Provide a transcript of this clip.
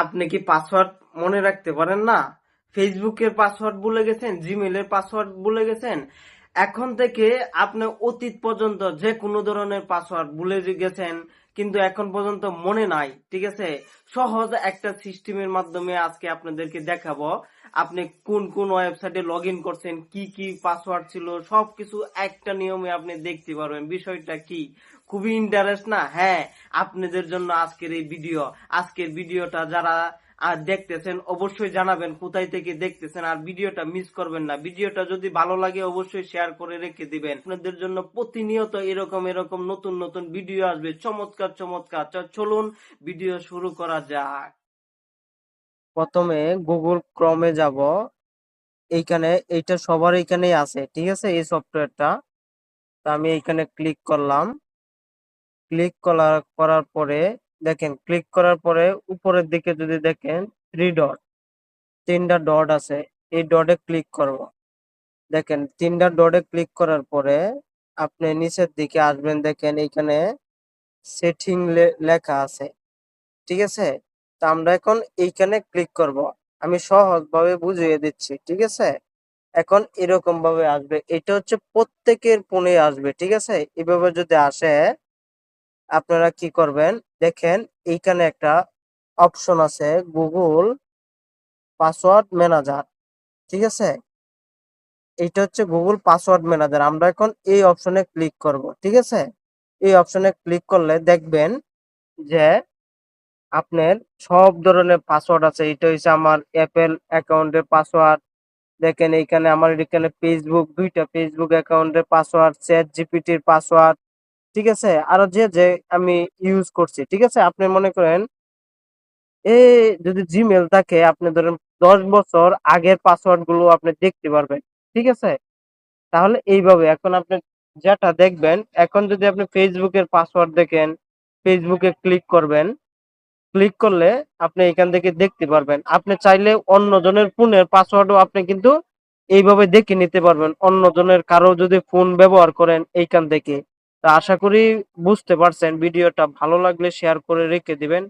আপনি কি পাসওয়ার্ড মনে রাখতে পারেন না? ফেসবুকের পাসওয়ার্ড ভুলে গেছেন, জিমেইলের পাসওয়ার্ড ভুলে গেছেন। এখন থেকে আপনি অতীত পর্যন্ত যে কোনো ধরনের পাসওয়ার্ড ভুলে গেছেন, কিন্তু এখন পর্যন্ত মনে নাই, ঠিক আছে? সহজ একটা সিস্টেমের মাধ্যমে আজকে আপনাদেরকে দেখাবো। আপনি কোন কোন ওয়েবসাইটে লগ ইন করছেন, কি কি পাসওয়ার্ড ছিল, সবকিছু একটা নিয়মে আপনি দেখতে পারবেন। বিষয়টা কি খুবই ইন্টারেস্ট না? হ্যাঁ, আপনাদের জন্য আজকের এই ভিডিও। আজকের ভিডিওটা যারা দেখতেছেন অবশ্যই জানাবেন কোথায় থেকে দেখতেছেন, আর ভিডিওটা মিস করবেন না। ভিডিওটা যদি ভালো লাগে অবশ্যই শেয়ার করে রেখে দিবেন। আপনাদের জন্য প্রতিনিয়ত এরকম এরকম নতুন নতুন ভিডিও আসবে, চমৎকার চমৎকার। চলুন ভিডিও শুরু করা যাক। প্রথমে গুগল ক্রমে যাব। এইখানে এইটা সবার এইখানেই আছে, ঠিক আছে? এই সফটওয়্যারটা, তো আমি এইখানে ক্লিক করলাম। করার পরে দেখেন, ক্লিক করার পরে উপরের দিকে যদি দেখেন থ্রি ডট, তিনটা ডট আছে, এই ডটে ক্লিক করব। দেখেন তিনটা ডটে ক্লিক করার পরে আপনি নিচের দিকে আসবেন, দেখেন এইখানে সেটিং লেখা আছে, ঠিক আছে? তা আমরা এখন এইখানে ক্লিক করব। আমি সহজভাবে বুঝিয়ে দিচ্ছি, ঠিক আছে? এখন এরকম ভাবে আসবে, এটা হচ্ছে প্রত্যেকের ফোনে আসবে, ঠিক আছে? এভাবে যদি আসে আপনারা কি করবেন, দেখেন এইখানে একটা অপশন আছে, গুগল পাসওয়ার্ড ম্যানেজার, ঠিক আছে? এইটা হচ্ছে গুগল পাসওয়ার্ড ম্যানেজার। আমরা এখন এই অপশনে ক্লিক করব, ঠিক আছে? এই অপশনে ক্লিক করলে দেখবেন যে আপনার সব ধরনের পাসওয়ার্ড আছে। এটা হচ্ছে আমার অ্যাপেল অ্যাকাউন্টের পাসওয়ার্ড। দেখেন এইখানে আমার এখানে ফেসবুক, দুইটা ফেসবুক অ্যাকাউন্টের পাসওয়ার্ড, চ্যাট জিপিটির পাসওয়ার্ড, ঠিক আছে? আরো যে যে আমি ইউজ করছি, ঠিক আছে? আপনি মনে করেন এ যদি জিমেল থাকে, আপনি ধরেন 10 বছর আগের পাসওয়ার্ড গুলো আপনি দেখতে পারবেন, ঠিক আছে? তাহলে এইভাবে এখন আপনি যেটা দেখবেন, এখন যদি আপনি ফেসবুকের পাসওয়ার্ড দেখেন, ফেসবুকে ক্লিক করবেন। ক্লিক করলে আপনি এখান থেকে দেখতে পারবেন। আপনি চাইলে অন্যজনের ফোনের পাসওয়ার্ডও আপনি কিন্তু এইভাবে দেখে নিতে পারবেন, অন্যজনের কারো যদি ফোন ব্যবহার করেন এইখান থেকে। তা আশা করি বুঝতে পারছেন। ভিডিওটা ভালো লাগলে শেয়ার করে রেখে দিবেন।